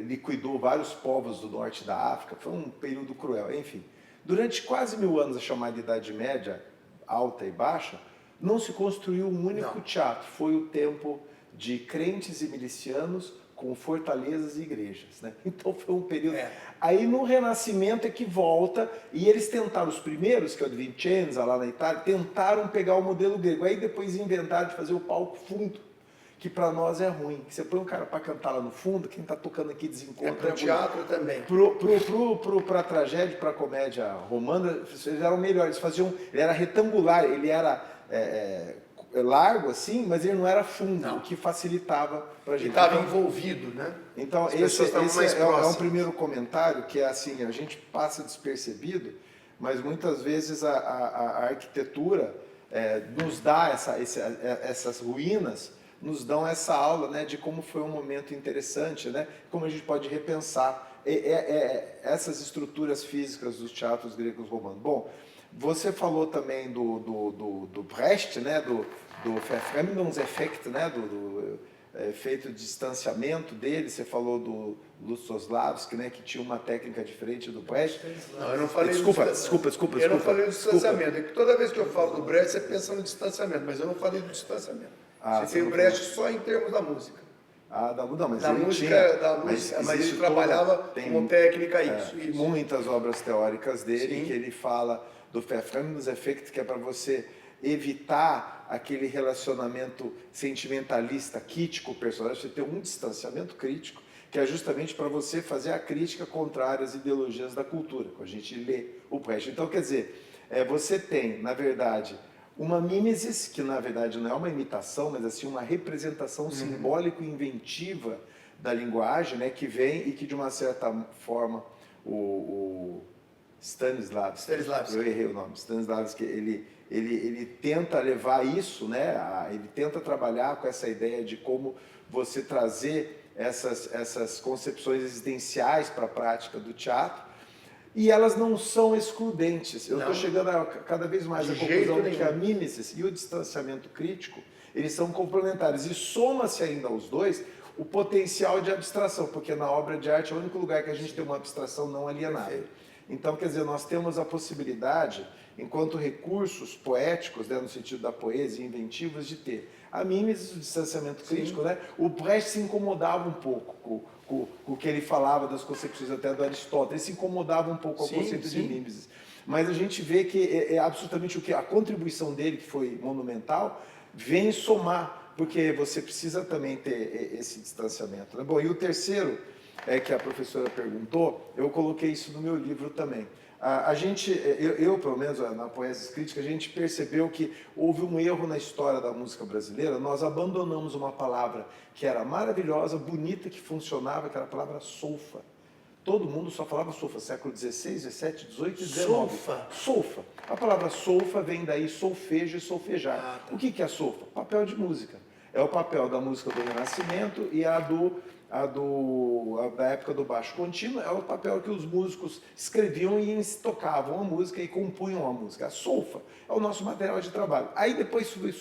Liquidou vários povos do norte da África, foi um período cruel, enfim. Durante quase 1000 anos, a chamada Idade Média, alta e baixa, não se construiu um único teatro, foi o tempo de crentes e milicianos com fortalezas e igrejas, né? Então foi um período... Aí no Renascimento é que volta, e eles tentaram, os primeiros, que é o de Vicenza, lá na Itália, tentaram pegar o modelo grego, aí depois inventaram de fazer o palco fundo, que para nós é ruim. Você põe um cara para cantar lá no fundo, quem está tocando aqui desencontra. Para o teatro também. Para a tragédia, para a comédia romana, eles eram melhores, ele era retangular, ele era... largo assim, mas ele não era fundo, o que facilitava para a gente. Estava envolvido, né? Então, esse é um primeiro comentário que é assim, a gente passa despercebido, mas muitas vezes a arquitetura nos dá essas ruínas, nos dão essa aula, né, de como foi um momento interessante, né, como a gente pode repensar essas estruturas físicas dos teatros gregos romanos. Bom, você falou também do Brecht, né, do Verfremdungseffekt, né, do efeito de distanciamento dele. Você falou do Lustoslawski, né, que tinha uma técnica diferente do Brecht. Não, eu não falei desculpa. Eu não falei do distanciamento. É que toda vez que eu falo do Brecht, você pensa no distanciamento, mas eu não falei do distanciamento. Você tem o Brecht só em termos da música. Não, mas da ele música, tinha, mas ele trabalhava como técnica isso. Muitas obras teóricas dele, que ele fala do Verfremdungseffekt, que é para você evitar aquele relacionamento sentimentalista, crítico, personagem, você ter um distanciamento crítico, que é justamente para você fazer a crítica contra as ideologias da cultura, quando a gente lê o Brecht. Então, quer dizer, você tem, na verdade, uma mimesis, que na verdade não é uma imitação, mas assim uma representação simbólica e inventiva da linguagem, né, que vem e que de uma certa forma o Stanislavski, eu errei o nome, Stanislavski, ele tenta levar isso, né, ele tenta trabalhar com essa ideia de como você trazer essas concepções existenciais para a prática do teatro, e elas não são excludentes. Eu estou chegando cada vez mais à conclusão de que a mimesis e o distanciamento crítico, eles são complementares, e soma-se ainda aos dois o potencial de abstração, porque na obra de arte é o único lugar que a gente tem uma abstração não alienada. Então, quer dizer, nós temos a possibilidade, enquanto recursos poéticos, né, no sentido da poesia, inventivos, de ter a mimesis, o distanciamento crítico, né? O Brecht se incomodava um pouco com o que ele falava das concepções até do Aristóteles, ele se incomodava um pouco com o conceito de mimesis. Mas a gente vê que é absolutamente a contribuição dele, que foi monumental, vem somar, porque você precisa também ter esse distanciamento, né? Bom, e o terceiro, que a professora perguntou, eu coloquei isso no meu livro também. A gente, eu pelo menos na Poesias Críticas, a gente percebeu que houve um erro na história da música brasileira. Nós abandonamos uma palavra que era maravilhosa, bonita, que funcionava, que era a palavra solfa. Todo mundo só falava solfa, século XVI, XVII, XVIII e XIX. Solfa. A palavra solfa vem daí solfejo e solfejar. O que é solfa? Papel de música. É o papel da música do Renascimento e a da época do baixo contínuo, é o papel que os músicos escreviam e tocavam a música e compunham a música. A solfa é o nosso material de trabalho. Aí depois foi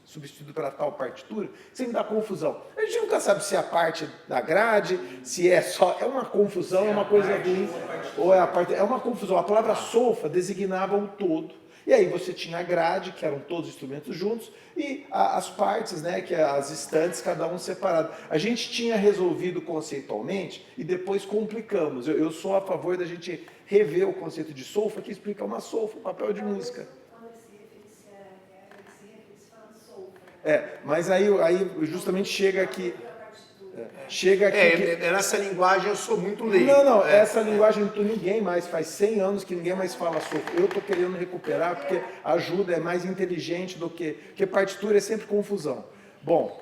substituído para tal partitura, sem dar confusão. A gente nunca sabe se é a parte da grade, se é só... É uma confusão, é uma coisa ruim, ou é a parte... É uma confusão. A palavra solfa designava o todo. E aí você tinha a grade, que eram todos os instrumentos juntos, e as partes, né, que as estantes, cada um separado. A gente tinha resolvido conceitualmente e depois complicamos. Eu sou a favor da gente rever o conceito de solfa, que explica uma solfa, um papel de música. Quando se refere falando solfa. Mas aí justamente chega aqui... Nessa linguagem eu sou muito leigo. Essa linguagem ninguém mais, faz 100 anos que ninguém mais fala solfa. Eu estou querendo recuperar porque ajuda, é mais inteligente do que... Porque partitura é sempre confusão. Bom,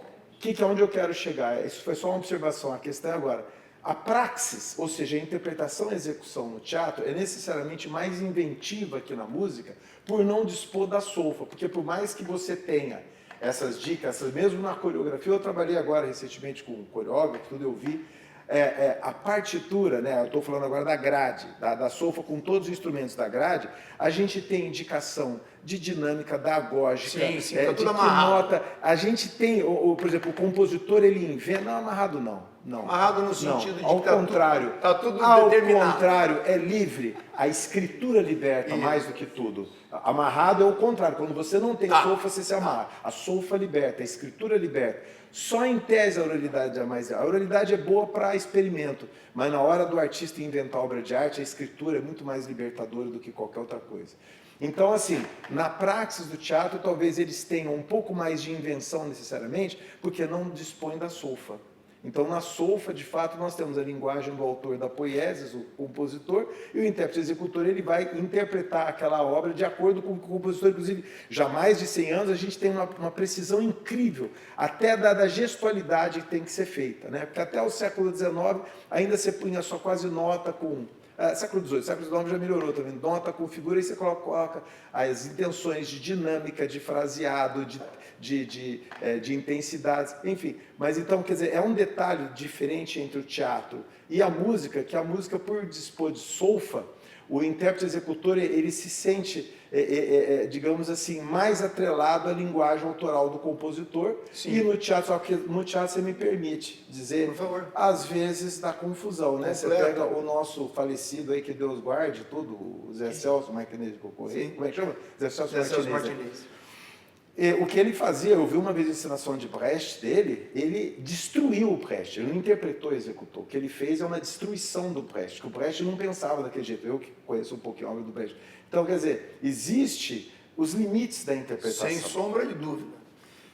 que é onde eu quero chegar? Isso foi só uma observação, a questão é agora. A praxis, ou seja, a interpretação e execução no teatro é necessariamente mais inventiva que na música por não dispor da solfa, porque por mais que você tenha essas dicas, mesmo na coreografia, eu trabalhei agora recentemente com um coreógrafo, tudo eu vi, a partitura, né, eu estou falando agora da grade, da solfa com todos os instrumentos da grade, a gente tem indicação de dinâmica, da agógica, Sim, tá de tudo que amarrado. nota, a gente tem, por exemplo, o compositor ele inventa, não amarrado não. Amarrado no sentido de ao que tá contrário, tudo- tá tudo ao determinado. contrário, é livre, a escritura liberta mais do que tudo. Amarrado é o contrário, quando você não tem solfa, você se amarra. A solfa liberta, a escritura liberta. Só em tese a oralidade é mais. A oralidade é boa para experimento, mas na hora do artista inventar obra de arte, a escritura é muito mais libertadora do que qualquer outra coisa. Então, assim, na praxis do teatro, talvez eles tenham um pouco mais de invenção necessariamente, porque não dispõem da solfa. Então, na solfa, de fato, nós temos a linguagem do autor da poiesis, o compositor, e o intérprete executor, ele vai interpretar aquela obra de acordo com o compositor. Inclusive, já há mais de 100 anos, a gente tem uma precisão incrível, até da gestualidade que tem que ser feita, né? Porque até o século XIX, ainda você punha só quase nota com... século XVIII já melhorou também, nota com figura, e você coloca as intenções de dinâmica, de fraseado, de intensidades, enfim. Mas então, quer dizer, é um detalhe diferente entre o teatro e a música, que a música, por dispor de solfa, o intérprete executor, ele se sente, digamos assim, mais atrelado à linguagem autoral do compositor. Sim. E no teatro, só que no teatro você me permite dizer, por favor, às vezes dá confusão, né? Você pega o nosso falecido aí, que Deus guarde, tudo, o Zé Celso Martinez Correia, como é que chama? Zé Celso Martinez. O que ele fazia, eu vi uma vez a encenação de Brecht dele, ele destruiu o Brecht, ele não interpretou e executou. O que ele fez é uma destruição do Brecht, que o Brecht não pensava daquele jeito, eu que conheço um pouquinho a obra do Brecht. Então, quer dizer, existe os limites da interpretação. Sem sombra de dúvida.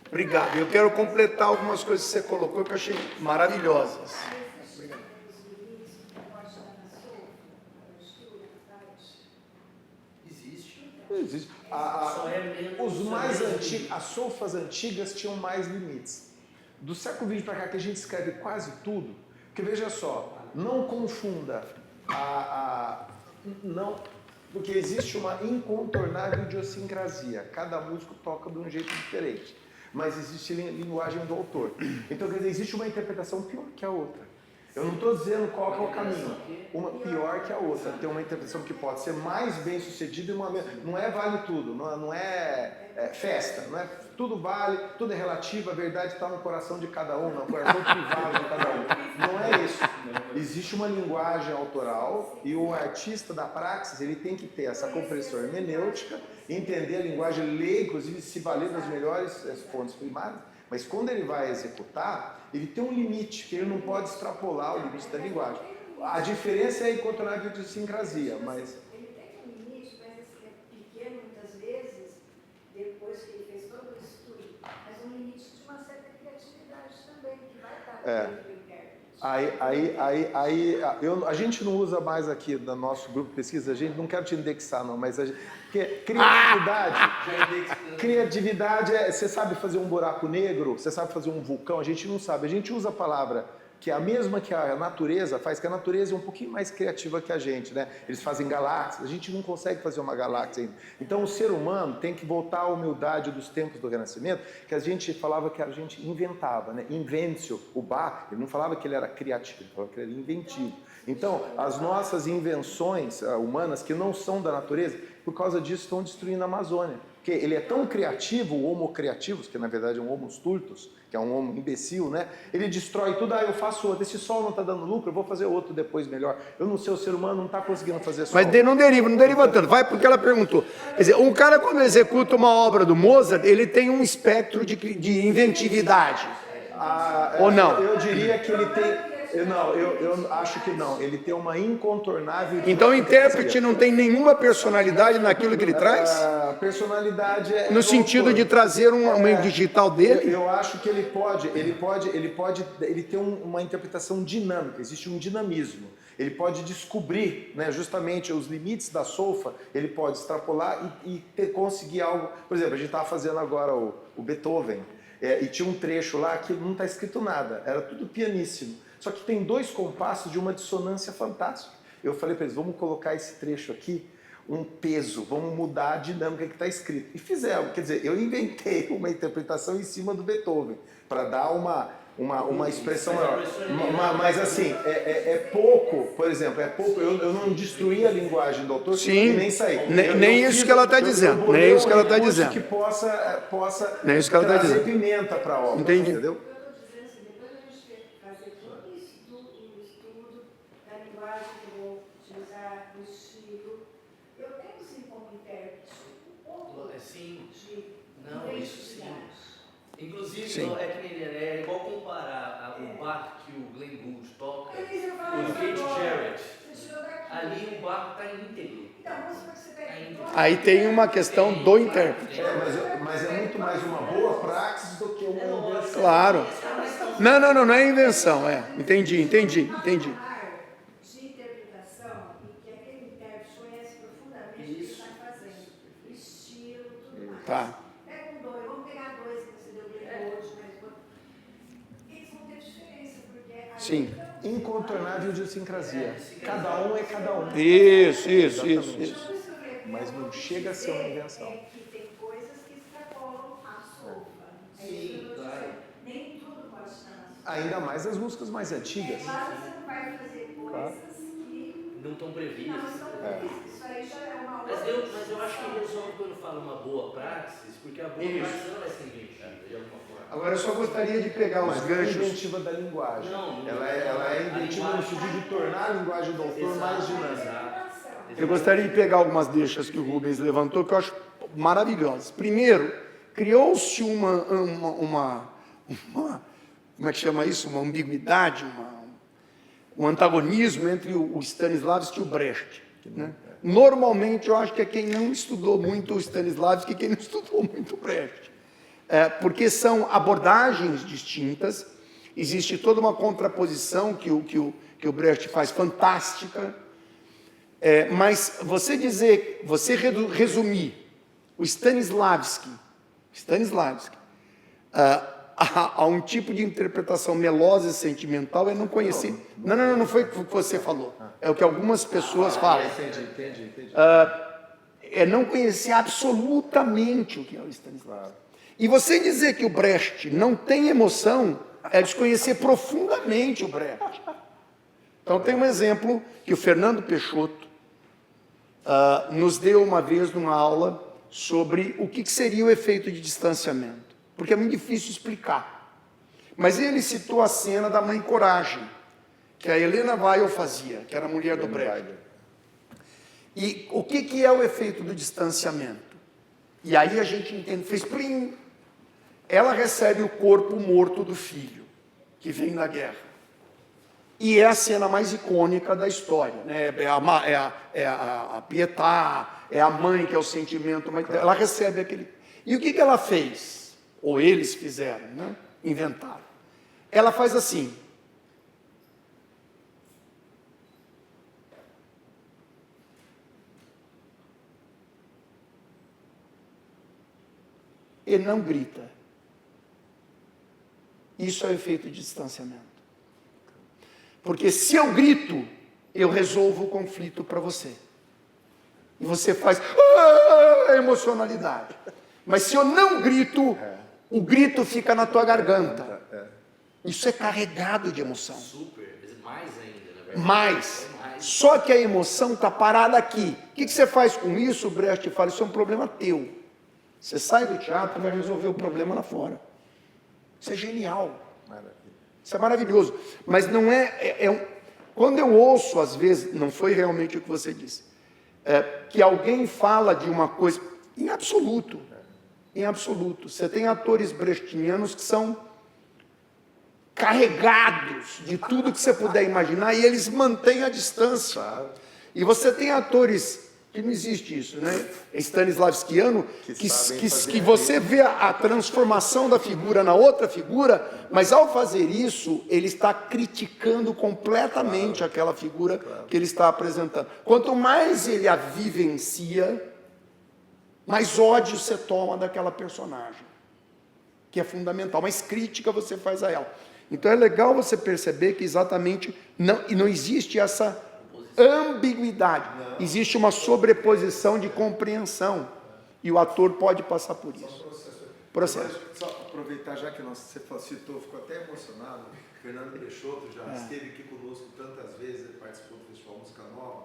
Obrigado. Eu quero completar algumas coisas que você colocou que eu achei maravilhosas. Existe. Os mais antigos, as solfas antigas tinham mais limites. Do século XX para cá, que a gente escreve quase tudo, porque veja só, não confunda não, porque existe uma incontornável idiosincrasia. Cada músico toca de um jeito diferente, mas existe linguagem do autor. Então, quer dizer, existe uma interpretação pior que a outra. Eu não estou dizendo qual que é o caminho. Uma pior que a outra. Tem uma interpretação que pode ser mais bem sucedida e uma... Não é vale tudo, não é festa, não é tudo vale, tudo é relativo, a verdade está no coração de cada um, no coração privado de cada um. Não é isso. Existe uma linguagem autoral e o artista da praxis, ele tem que ter essa compreensão hermenêutica, entender a linguagem, ler, inclusive se valer das melhores fontes primárias. Mas quando ele vai executar, ele tem um limite, que ele não pode extrapolar o limite da linguagem. A diferença é a incontornável idiosincrasia, mas... Ele tem um limite, mas assim, é pequeno muitas vezes, depois que ele fez todo o estudo, mas um limite de uma certa criatividade também, que vai estar dentro do intérprete. A gente não usa mais aqui no nosso grupo de pesquisa, a gente não quero te indexar não, mas porque criatividade você sabe fazer um buraco negro, você sabe fazer um vulcão, a gente não sabe, a gente usa a palavra que é a mesma que a natureza faz, que a natureza é um pouquinho mais criativa que a gente, né? Eles fazem galáxias, a gente não consegue fazer uma galáxia ainda. Então o ser humano tem que voltar à humildade dos tempos do Renascimento, que a gente falava que a gente inventava, né? Inventio, o Bach, ele não falava que ele era criativo, ele falava que ele era inventivo. Então, as nossas invenções humanas, que não são da natureza, por causa disso estão destruindo a Amazônia. Porque ele é tão criativo, o Homo creativus, que na verdade é um Homo stultus, que é um homo imbecil, né? Ele destrói tudo, eu faço outro, esse sol não está dando lucro, eu vou fazer outro depois melhor. Eu não sei, o ser humano não está conseguindo fazer sol. Mas não deriva tanto, vai porque ela perguntou. Quer dizer, um cara quando executa uma obra do Mozart, ele tem um espectro de inventividade. Ou não? Eu diria que ele tem... Não, eu acho que não. Ele tem uma incontornável... Então o intérprete não tem nenhuma personalidade naquilo que ele traz? A personalidade é... No sentido de trazer uma digital dele? Eu acho que ele tem uma interpretação dinâmica, existe um dinamismo. Ele pode descobrir, né, justamente os limites da solfa, ele pode extrapolar e conseguir algo... Por exemplo, a gente estava fazendo agora o Beethoven. E tinha um trecho lá que não está escrito nada, era tudo pianíssimo. Só que tem 2 compassos de uma dissonância fantástica. Eu falei para eles, vamos colocar esse trecho aqui, um peso, vamos mudar a dinâmica que está escrito. E fizeram, quer dizer, eu inventei uma interpretação em cima do Beethoven, para dar uma expressão maior. Mas assim, é pouco, por exemplo, é pouco, eu não destruí a linguagem do autor Sim, e nem saí. nem isso que ela está dizendo, nem isso que ela está dizendo. Que possa Nem isso que ela está trazer dizendo. pimenta para a obra, Entendi. entendeu? O que eu estou dizendo assim, depois a gente fazer todo o estudo da linguagem que eu vou utilizar, do estilo, eu tenho sim como intérprete um pouco Sim, de não, isso sim. identidade. Inclusive, Sim. é que nem é igual comparar o Bach que o Glenn Gould toca, Eu quis falar o isso Keith agora. Jarrett. Você tirou daqui. Ali o Bach está íntegro. Então, vamos supor que você pega Aí tem uma questão do intérprete. Mas é muito mais uma boa praxis do que uma invenção. Claro. Não é invenção, Entendi. patamar de interpretação e que aquele intérprete conhece profundamente o que ele está fazendo. Estilo, tudo mais. Tá. Pega um 2, vamos pegar 2 que você deu Glenn hoje, mas eles vão ter diferença, porque a Sim. letra- Incontornável idiosincrasia. Cada um é cada um. Isso. Mas não chega a ser uma invenção. É que tem coisas que extrapolam a solfa. É Sim, isso que eu estou claro. dizendo. Nem tudo pode estar na solfa. Ainda mais as músicas mais antigas. Claro que você não vai fazer coisas que Não estão não previstas. estão previstas. Isso aí já é uma outra Mas eu acho que resolve quando fala uma boa praxis, porque a boa Isso. praxis não vai ser inventiva de alguma forma. Agora eu só gostaria de pegar uns Mas é ganchos. inventiva da linguagem. Não, Ela é inventiva no sentido de tornar a linguagem do autor mais dinâmica. Eu gostaria de pegar algumas deixas que o Rubens levantou, que eu acho maravilhosas. Primeiro, criou-se uma como é que chama isso? Uma ambiguidade, um antagonismo entre o Stanislavski e o Brecht. Né? Normalmente, eu acho que é quem não estudou muito o Stanislavski e quem não estudou muito o Brecht. Porque são abordagens distintas, existe toda uma contraposição que o Brecht faz fantástica, mas você resumir o Stanislavski a um tipo de interpretação melosa e sentimental é não conhecer. Não foi o que você falou, é o que algumas pessoas falam. Entendi. É não conhecer absolutamente o que é o Stanislavski. E você dizer que o Brecht não tem emoção é desconhecer profundamente o Brecht. Então tem um exemplo que o Fernando Peixoto nos deu uma vez numa aula sobre o que seria o efeito de distanciamento, porque é muito difícil explicar. Mas ele citou a cena da Mãe Coragem, que a Helena Weil fazia, que era a mulher do Brecht. E o que é o efeito do distanciamento? E aí a gente entende, fez plim. Ela recebe o corpo morto do filho, que vem da guerra. E é a cena mais icônica da história. Né? É a Pietà, é a mãe que é o sentimento. Ela recebe aquele... E o que ela fez? Ou eles fizeram, né? Inventaram. Ela faz assim. E não grita. Isso é o efeito de distanciamento. Porque se eu grito, eu resolvo o conflito para você. E você faz emocionalidade. Mas se eu não grito, o grito fica na tua garganta. Isso é carregado de emoção. Super, mais ainda, na verdade. Mais. É mais. Só que a emoção está parada aqui. O que você faz com isso? O Brecht fala, isso é um problema teu. Você sai do teatro e vai resolver o problema lá fora. Isso é genial. Isso é maravilhoso. Mas não quando eu ouço, às vezes, não foi realmente o que você disse, que alguém fala de uma coisa, em absoluto. Você tem atores brechtianos que são carregados de tudo que você puder imaginar e eles mantêm a distância. E você tem atores que não existe isso, né? Stanislavskiano, que você vê a transformação da figura na outra figura, mas ao fazer isso, ele está criticando completamente aquela figura que ele está apresentando. Quanto mais ele a vivencia, mais ódio você toma daquela personagem. que é fundamental, mas crítica você faz a ela. Então é legal você perceber que exatamente não existe essa ambiguidade, existe uma sobreposição de compreensão, e o ator pode passar por isso. Processo. Só aproveitar, já que você citou, ficou até emocionado, Fernando Peixoto já esteve aqui conosco tantas vezes, ele participou do Festival Música Nova,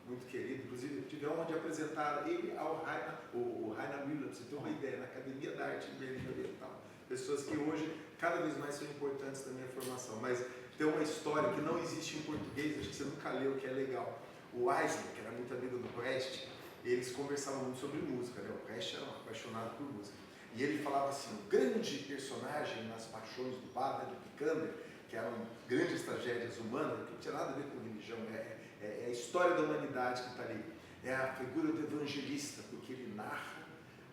muito querido, inclusive tive a honra de apresentar ele ao Rainer Müller, pra você ter uma ideia, na Academia da Arte em Berlim Oriental. Pessoas que hoje cada vez mais são importantes na minha formação, mas tem uma história que não existe em português, acho que você nunca leu, que é legal. O Eisner, que era muito amigo do Brecht, eles conversavam muito sobre música, né? O Brecht era um apaixonado por música. E ele falava assim, o grande personagem nas Paixões do Padre de Picander, que eram grandes tragédias humanas, que não tinha nada a ver com religião, é a história da humanidade que está ali. É a figura do evangelista, porque ele narra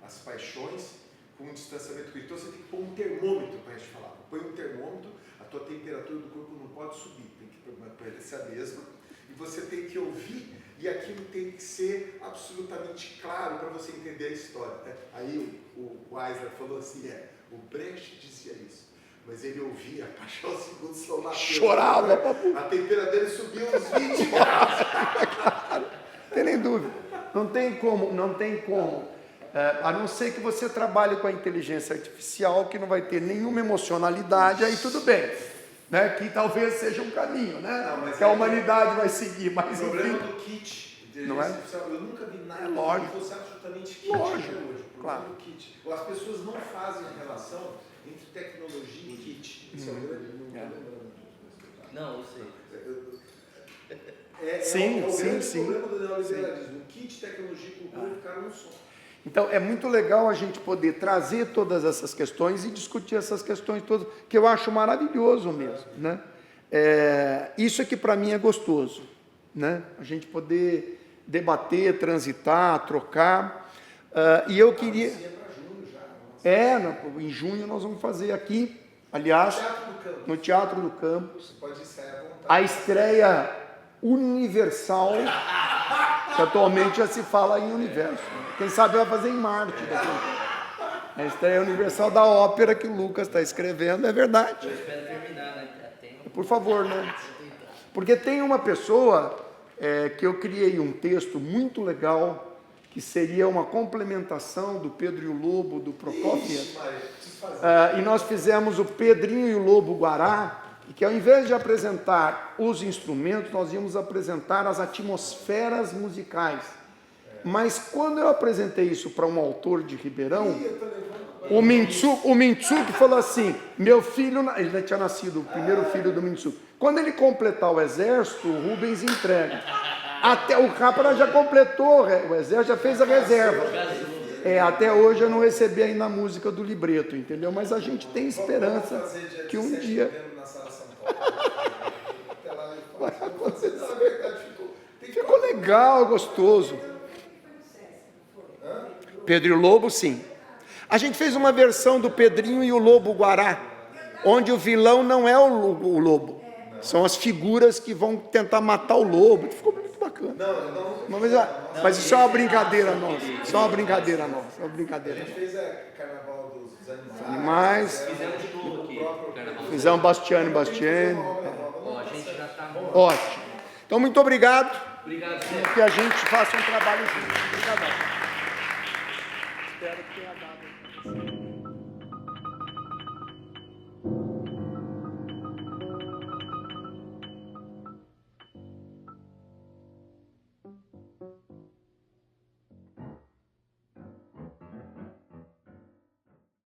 as paixões com um distanciamento crítico. Então você tem que pôr um termômetro para a gente falar. Põe um termômetro, a tua temperatura do corpo não pode subir, tem que permanecer a mesma. E você tem que ouvir, e aquilo tem que ser absolutamente claro para você entender a história. Né? Aí o Eisner falou assim, o Brecht dizia isso, mas ele ouvia a Paixão segundo São Mateus. Chorava. A temperatura dele subiu uns 20 graus. Não tem nem dúvida. Não tem como. A não ser que você trabalhe com a inteligência artificial, que não vai ter nenhuma emocionalidade, aí tudo bem. Né? Que talvez seja um caminho, né? Não, mas que a humanidade vai seguir. Mas, o problema enfim, do kit, não é? eu nunca vi nada Lógico. que fosse absolutamente kit Lógico, até hoje. O claro. problema do kit. As pessoas não fazem a relação entre tecnologia e kit. Isso é um grande problema. Não, eu sei. Sim, o sim, grande sim. problema do neoliberalismo. O kit, tecnologia e cultura ficaram no som. Então, é muito legal a gente poder trazer todas essas questões e discutir essas questões todas, que eu acho maravilhoso mesmo, né? Isso é que para mim é gostoso, né? A gente poder debater, transitar, trocar. E eu queria... Em junho nós vamos fazer aqui, aliás, no Teatro do Campus, Você pode ensaiar à vontade. a estreia universal, que atualmente já se fala em universo. Quem sabe vai fazer em Marte daqui. A estreia universal da ópera que o Lucas está escrevendo, é verdade. Eu espero terminar, né? Por favor, né? Porque tem uma pessoa que eu criei um texto muito legal, que seria uma complementação do Pedro e o Lobo, do Prokofiev. E nós fizemos o Pedrinho e o Lobo Guará, e que ao invés de apresentar os instrumentos, nós íamos apresentar as atmosferas musicais. Mas quando eu apresentei isso para um autor de Ribeirão, o Mintsuki falou assim, meu filho, ele já tinha nascido, o primeiro filho do Mintsuki. Quando ele completar o exército, o Rubens entrega. Até o Capra já completou, o exército já fez a reserva. Até hoje eu não recebi ainda a música do libreto, entendeu? Mas a gente tem esperança que um dia... Ficou legal, gostoso. Pedro e o Lobo, sim. A gente fez uma versão do Pedrinho e o Lobo Guará, onde o vilão não é o lobo. São as figuras que vão tentar matar o lobo. Ficou muito bacana. Mas isso é uma brincadeira nossa. Isso é uma brincadeira nossa. É uma brincadeira nossa. A gente fez Carnaval dos Animais. Fizemos de novo aqui. Carnaval. Fizemos Bastiani. Ó, a gente já tá... Ótimo. Então, muito obrigado. Obrigado, Zé. Que a gente faça um trabalho junto. Obrigadão. Espero que tenha dado.